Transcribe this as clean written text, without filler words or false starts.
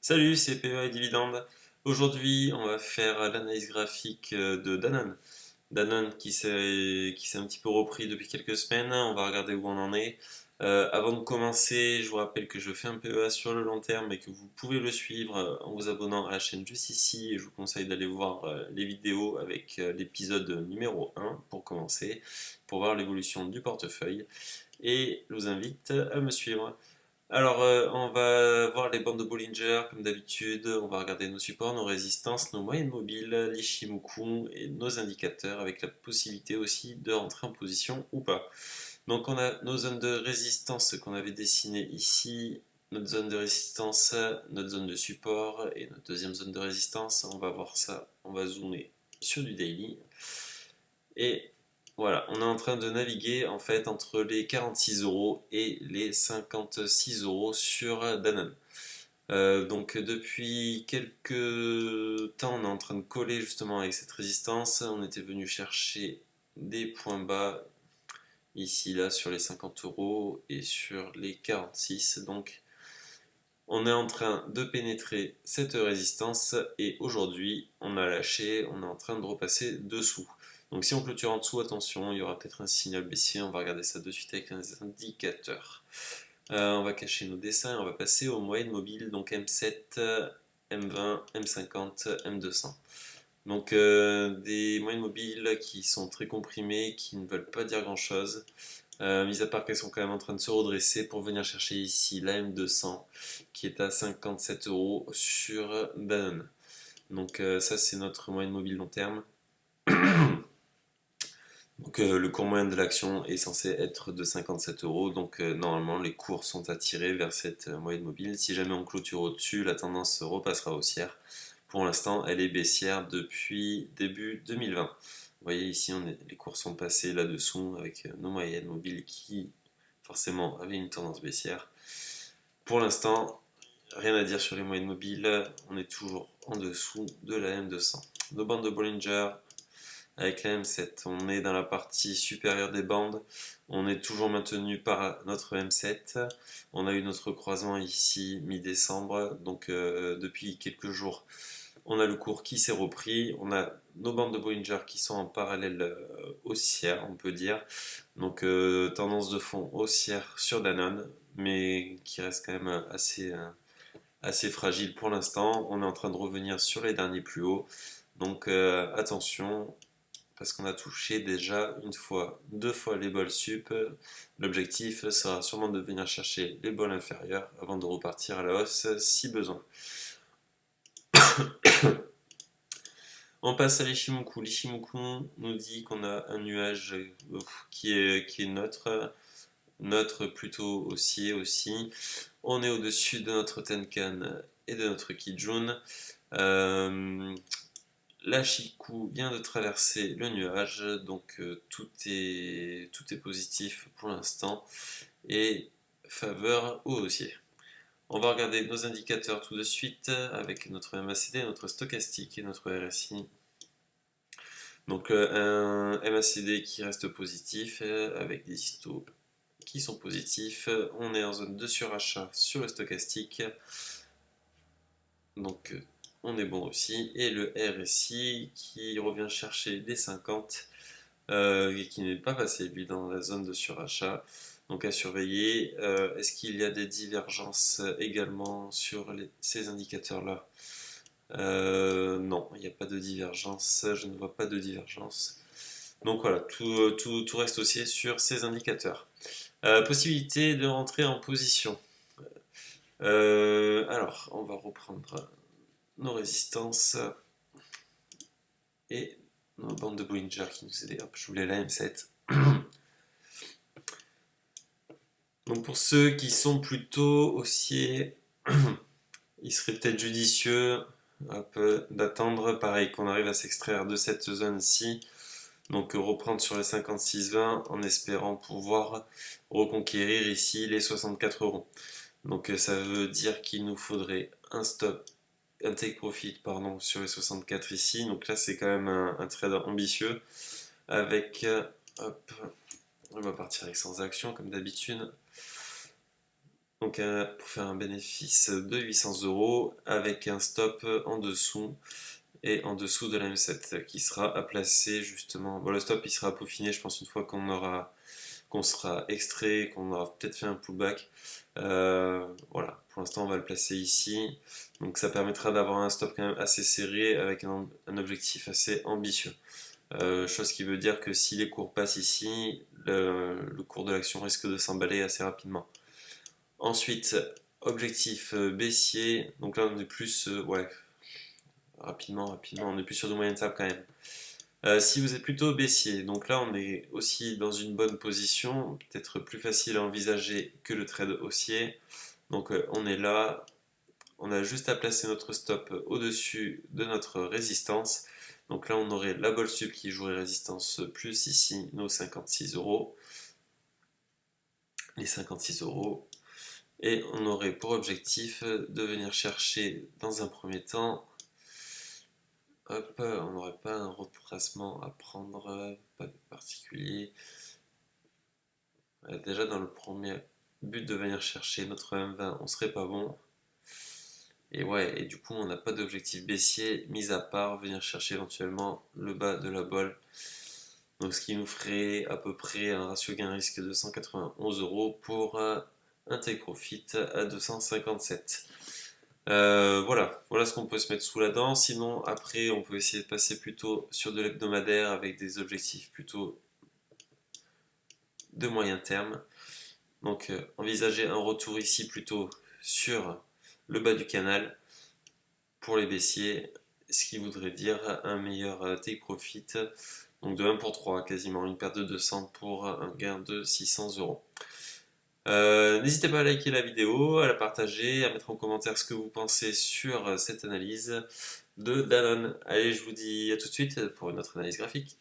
Salut, c'est PEA et Dividende. Aujourd'hui, on va faire l'analyse graphique de Danone. Danone qui s'est un petit peu repris depuis quelques semaines. On va regarder où on en est. Avant de commencer, je vous rappelle que je fais un PEA sur le long terme et que vous pouvez le suivre en vous abonnant à la chaîne juste ici. Et je vous conseille d'aller voir les vidéos avec l'épisode numéro 1 pour commencer, pour voir l'évolution du portefeuille. Et je vous invite à me suivre. Alors, on va voir les bandes de Bollinger, comme d'habitude. On va regarder nos supports, nos résistances, nos moyennes mobiles, l'Ishimoku et nos indicateurs, avec la possibilité aussi de rentrer en position ou pas. Donc, on a nos zones de résistance qu'on avait dessinées ici, notre zone de résistance, notre zone de support et notre deuxième zone de résistance. On va voir ça, on va zoomer sur du daily. Et voilà, on est en train de naviguer en fait entre les 46 € et les 56 € sur Danone. Donc depuis quelques temps, on est en train de coller justement avec cette résistance. On était venu chercher des points bas ici, là, sur les 50 € et sur les 46. Donc on est en train de pénétrer cette résistance et aujourd'hui on a lâché, on est en train de repasser dessous. Donc si on clôture en dessous, attention, il y aura peut-être un signal baissier, on va regarder ça de suite avec les indicateurs. On va cacher nos dessins et on va passer aux moyennes mobiles, donc M7, M20, M50, M200. Donc des moyennes mobiles qui sont très comprimées, qui ne veulent pas dire grand chose. Mis à part qu'elles sont quand même en train de se redresser pour venir chercher ici la M200 qui est à 57 € sur Danone. Donc ça c'est notre moyenne mobile long terme. Donc le cours moyen de l'action est censé être de 57 €, donc normalement les cours sont attirés vers cette moyenne mobile. Si jamais on clôture au-dessus, la tendance repassera haussière. Pour l'instant, elle est baissière depuis début 2020. Vous voyez ici, les cours sont passés là-dessous avec nos moyennes mobiles qui forcément avaient une tendance baissière. Pour l'instant, rien à dire sur les moyennes mobiles, on est toujours en dessous de la M200. Nos bandes de Bollinger avec la M7, on est dans la partie supérieure des bandes, on est toujours maintenu par notre M7. On a eu notre croisement ici mi-décembre, donc depuis quelques jours on a le cours qui s'est repris, on a nos bandes de Bollinger qui sont en parallèle haussière, on peut dire. Donc tendance de fond haussière sur Danone, mais qui reste quand même assez fragile pour l'instant. On est en train de revenir sur les derniers plus hauts. Donc attention, parce qu'on a touché déjà une fois, deux fois les bols sup. L'objectif sera sûrement de venir chercher les bols inférieurs avant de repartir à la hausse si besoin. On passe à l'Ishimoku. L'Ishimoku nous dit qu'on a un nuage qui est neutre plutôt haussier aussi. On est au-dessus de notre Tenkan et de notre Kijun. La Chikou vient de traverser le nuage, donc tout est positif pour l'instant et faveur au haussier. On va regarder nos indicateurs tout de suite avec notre MACD, notre stochastique et notre RSI. Donc un MACD qui reste positif avec des histos qui sont positifs. On est en zone de surachat sur le stochastique. Donc on est bon aussi. Et le RSI qui revient chercher les 50 et qui n'est pas passé lui dans la zone de surachat. Donc à surveiller. Est-ce qu'il y a des divergences également sur ces indicateurs-là? Non, il n'y a pas de divergence. Je ne vois pas de divergence. Donc voilà, tout reste aussi sur ces indicateurs. Possibilité de rentrer en position. Alors, on va reprendre nos résistances et nos bandes de Bollinger qui nous aidaient. Hop, je voulais la M7. Donc pour ceux qui sont plutôt haussiers, il serait peut-être judicieux d'attendre, pareil, qu'on arrive à s'extraire de cette zone-ci. Donc reprendre sur les 56,20 en espérant pouvoir reconquérir ici les 64 €. Donc ça veut dire qu'il nous faudrait un take profit sur les 64 ici. Donc là c'est quand même un trade ambitieux avec, hop, on va partir avec sans action comme d'habitude. Donc pour faire un bénéfice de 800 euros avec un stop en dessous et en dessous de la M7 qui sera à placer justement. Bon, le stop il sera peaufiné, je pense, une fois qu'on sera extrait, qu'on aura peut-être fait un pullback. Voilà, pour l'instant on va le placer ici. Donc ça permettra d'avoir un stop quand même assez serré avec un objectif assez ambitieux. Chose qui veut dire que si les cours passent ici, le cours de l'action risque de s'emballer assez rapidement. Ensuite, objectif baissier. Donc là on est plus, ouais, rapidement, on est plus sur du moyen terme quand même. Si vous êtes plutôt baissier, donc là on est aussi dans une bonne position, peut-être plus facile à envisager que le trade haussier. Donc on est là, on a juste à placer notre stop au-dessus de notre résistance. Donc là on aurait la Bol Sub qui jouerait résistance plus ici, nos 56 euros. Les 56 euros. Et on aurait pour objectif de venir chercher dans un premier temps. Hop, on n'aurait pas un retracement à prendre, pas de particulier. Déjà dans le premier but de venir chercher notre M20, on serait pas bon. Et ouais, et du coup on n'a pas d'objectif baissier, mis à part venir chercher éventuellement le bas de la Bol. Donc ce qui nous ferait à peu près un ratio gain-risque de 191 euros pour un take profit à 257. Voilà ce qu'on peut se mettre sous la dent. Sinon, après, on peut essayer de passer plutôt sur de l'hebdomadaire avec des objectifs plutôt de moyen terme. Donc, envisager un retour ici plutôt sur le bas du canal pour les baissiers, ce qui voudrait dire un meilleur take profit. Donc de 1 pour 3, quasiment une perte de 200 pour un gain de 600 euros. N'hésitez pas à liker la vidéo, à la partager, à mettre en commentaire ce que vous pensez sur cette analyse de Danone. Allez, je vous dis à tout de suite pour une autre analyse graphique.